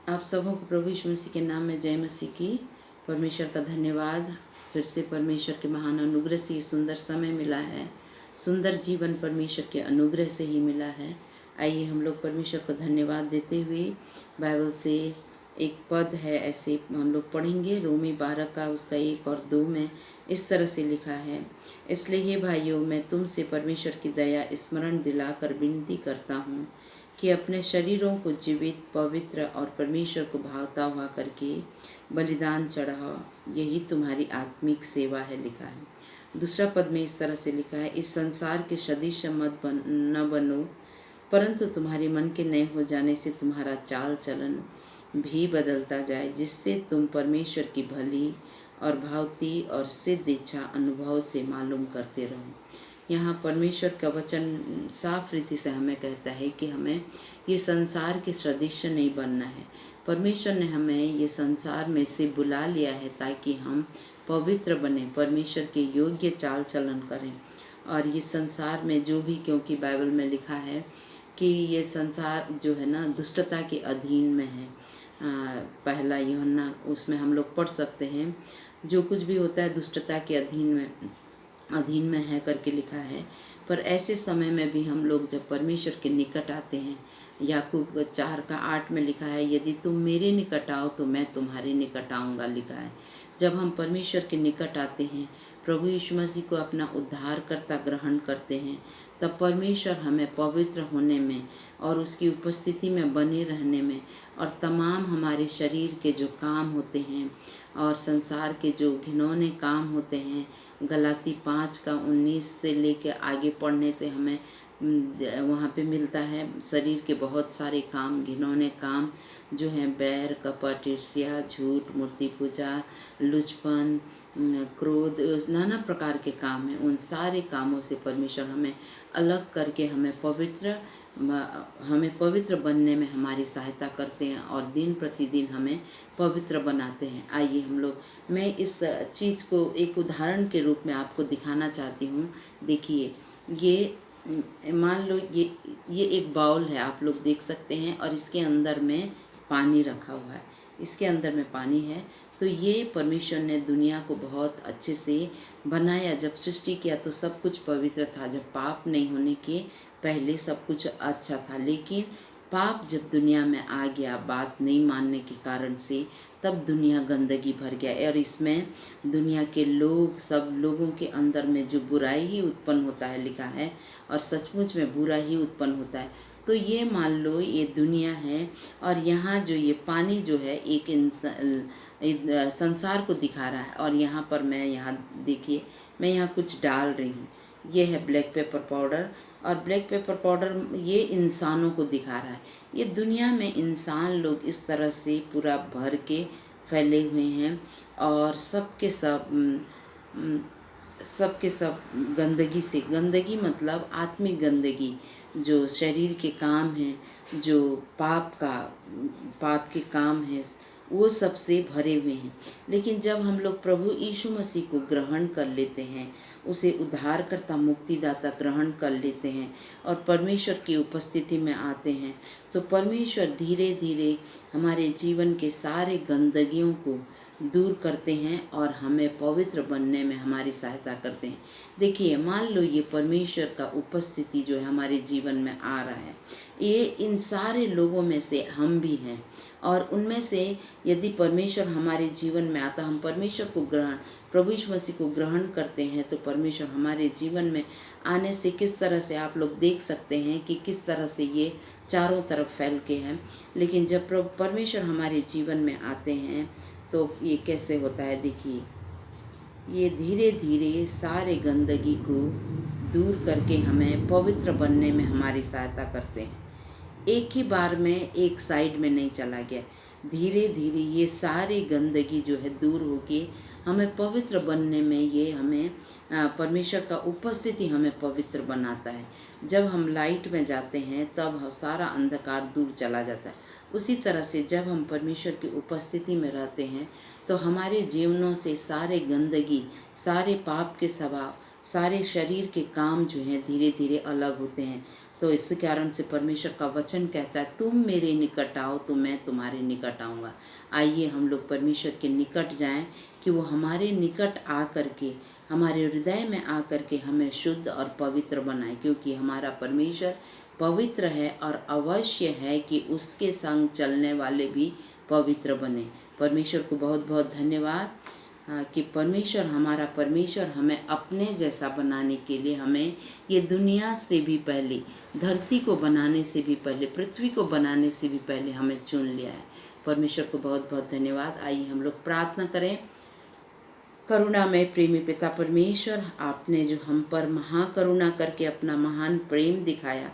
आप सबों को प्रभु यीशु मसीह के नाम में जय मसीह की। परमेश्वर का धन्यवाद। फिर से परमेश्वर के महान अनुग्रह से सुंदर समय मिला है। सुंदर जीवन परमेश्वर के अनुग्रह से ही मिला है। आइए हम लोग परमेश्वर को धन्यवाद देते हुए बाइबल से एक पद है, ऐसे हम लोग पढ़ेंगे। रोमी 12 का उसका 1 और 2 में इस तरह से लिखा है, इसलिए हे भाइयों, मैं तुमसे परमेश्वर की दया स्मरण दिलाकर विनती करता हूँ कि अपने शरीरों को जीवित, पवित्र और परमेश्वर को भावता हुआ करके बलिदान चढ़ाओ, यही तुम्हारी आत्मिक सेवा है, लिखा है। दूसरा पद में इस तरह से लिखा है, इस संसार के सदृश न बनो, परंतु तुम्हारे मन के नए हो जाने से तुम्हारा चाल चलन भी बदलता जाए, जिससे तुम परमेश्वर की भली और भावती और सिद्ध इच्छा अनुभव से मालूम करते रहो। यहाँ परमेश्वर का वचन साफ रीति से हमें कहता है कि हमें ये संसार के सदृश नहीं बनना है। परमेश्वर ने हमें ये संसार में से बुला लिया है ताकि हम पवित्र बने, परमेश्वर के योग्य चाल चलन करें। और ये संसार में जो भी, क्योंकि बाइबल में लिखा है कि ये संसार जो है ना दुष्टता के अधीन में है। पहला यूहन्ना उसमें हम लोग पढ़ सकते हैं, जो कुछ भी होता है दुष्टता के अधीन में है करके लिखा है। पर ऐसे समय में भी हम लोग जब परमेश्वर के निकट आते हैं, याकूब 4 का 8 में लिखा है, यदि तुम मेरे निकट आओ तो मैं तुम्हारे निकट आऊँगा, लिखा है। जब हम परमेश्वर के निकट आते हैं, प्रभु यीशु मसीह को अपना उद्धारकर्ता ग्रहण करते हैं, तब परमेश्वर हमें पवित्र होने में और उसकी उपस्थिति में बने रहने में और तमाम हमारे शरीर के जो काम होते हैं और संसार के जो घिनौने काम होते हैं, गलाती 5 का 19 से लेके आगे पढ़ने से हमें वहाँ पे मिलता है शरीर के बहुत सारे काम, घिनौने काम जो हैं, बैर, कपट, ईर्ष्या, झूठ, मूर्ति पूजा, लुचपन, क्रोध, नाना प्रकार के काम हैं। उन सारे कामों से परमेश्वर हमें अलग करके हमें पवित्र बनने में हमारी सहायता करते हैं और दिन प्रतिदिन हमें पवित्र बनाते हैं। आइए हम लोग, मैं इस चीज़ को एक उदाहरण के रूप में आपको दिखाना चाहती हूँ। देखिए, ये मान लो ये एक बाउल है, आप लोग देख सकते हैं, और इसके अंदर में पानी रखा हुआ है। इसके अंदर में पानी है। तो ये परमेश्वर ने दुनिया को बहुत अच्छे से बनाया। जब सृष्टि किया तो सब कुछ पवित्र था, जब पाप नहीं होने के पहले सब कुछ अच्छा था। लेकिन पाप जब दुनिया में आ गया, बात नहीं मानने के कारण से, तब दुनिया गंदगी भर गया और इसमें दुनिया के लोग, सब लोगों के अंदर में जो बुराई ही उत्पन्न होता है, लिखा है, और सचमुच में बुरा ही उत्पन्न होता है। तो ये मान लो ये दुनिया है, और यहाँ जो ये पानी जो है एक संसार को दिखा रहा है। और यहाँ पर यहाँ देखिए, मैं यहाँ कुछ डाल रही हूँ। ये है ब्लैक पेपर पाउडर, और ब्लैक पेपर पाउडर ये इंसानों को दिखा रहा है। ये दुनिया में इंसान लोग इस तरह से पूरा भर के फैले हुए हैं, और सब के सब गंदगी से, गंदगी मतलब आत्मिक गंदगी, जो शरीर के काम हैं, जो पाप के काम हैं, वो सबसे भरे हुए हैं। लेकिन जब हम लोग प्रभु यीशु मसीह को ग्रहण कर लेते हैं, उसे उद्धारकर्ता मुक्तिदाता ग्रहण कर लेते हैं और परमेश्वर की उपस्थिति में आते हैं, तो परमेश्वर धीरे धीरे हमारे जीवन के सारे गंदगियों को दूर करते हैं और हमें पवित्र बनने में हमारी सहायता करते हैं। देखिए, मान लो ये परमेश्वर का उपस्थिति जो है हमारे जीवन में आ रहा है, ये इन सारे लोगों में से हम भी हैं। और उनमें से यदि परमेश्वर हमारे जीवन में आता, हम परमेश्वर को प्रभु यीशु मसीह को ग्रहण करते हैं, तो परमेश्वर हमारे जीवन में आने से किस तरह से आप लोग देख सकते हैं कि किस तरह से ये चारों तरफ फैल के हैं। लेकिन जब परमेश्वर हमारे जीवन में आते हैं तो ये कैसे होता है, देखिए, ये धीरे धीरे सारे गंदगी को दूर करके हमें पवित्र बनने में हमारी सहायता करते हैं। एक ही बार में एक साइड में नहीं चला गया, धीरे धीरे ये सारे गंदगी जो है दूर होके हमें पवित्र बनने में, ये हमें परमेश्वर का उपस्थिति हमें पवित्र बनाता है। जब हम लाइट में जाते हैं तब सारा अंधकार दूर चला जाता है। उसी तरह से जब हम परमेश्वर की उपस्थिति में रहते हैं तो हमारे जीवनों से सारे गंदगी, सारे पाप के स्वभाव, सारे शरीर के काम जो हैं धीरे धीरे अलग होते हैं। तो इस कारण से परमेश्वर का वचन कहता है, तुम मेरे निकट आओ तो मैं तुम्हारे निकट आऊँगा। आइए हम लोग परमेश्वर के निकट जाएं कि वो हमारे निकट आ कर के, हमारे हृदय में आ कर के हमें शुद्ध और पवित्र बनाए, क्योंकि हमारा परमेश्वर पवित्र है और अवश्य है कि उसके संग चलने वाले भी पवित्र बने। परमेश्वर को बहुत बहुत धन्यवाद कि हमारा परमेश्वर हमें अपने जैसा बनाने के लिए, हमें ये दुनिया से भी पहले, धरती को बनाने से भी पहले, पृथ्वी को बनाने से भी पहले हमें चुन लिया है। परमेश्वर को बहुत बहुत धन्यवाद। आइए हम लोग प्रार्थना करें। करुणा में प्रेमी पिता परमेश्वर, आपने जो हम पर महाकरुणा करके अपना महान प्रेम दिखाया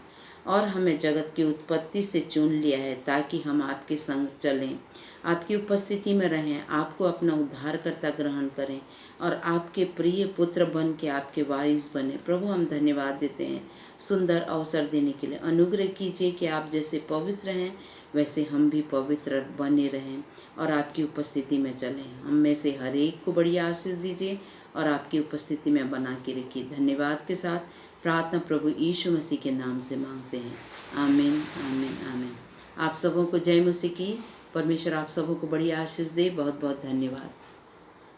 और हमें जगत की उत्पत्ति से चुन लिया है ताकि हम आपके संग चलें, आपकी उपस्थिति में रहें, आपको अपना उद्धारकर्ता ग्रहण करें और आपके प्रिय पुत्र बन के आपके वारिस बने। प्रभु हम धन्यवाद देते हैं सुंदर अवसर देने के लिए। अनुग्रह कीजिए कि आप जैसे पवित्र हैं वैसे हम भी पवित्र बने रहें और आपकी उपस्थिति में चलें। हम में से हर एक को बड़ी आशीष दीजिए और आपकी उपस्थिति में बना के रखिए। धन्यवाद के साथ प्रार्थना प्रभु यीशु मसीह के नाम से मांगते हैं। आमीन आमीन आमीन। आप सबों को जय मसीह की। परमेश्वर आप सबों को बड़ी आशीष दे। बहुत बहुत धन्यवाद।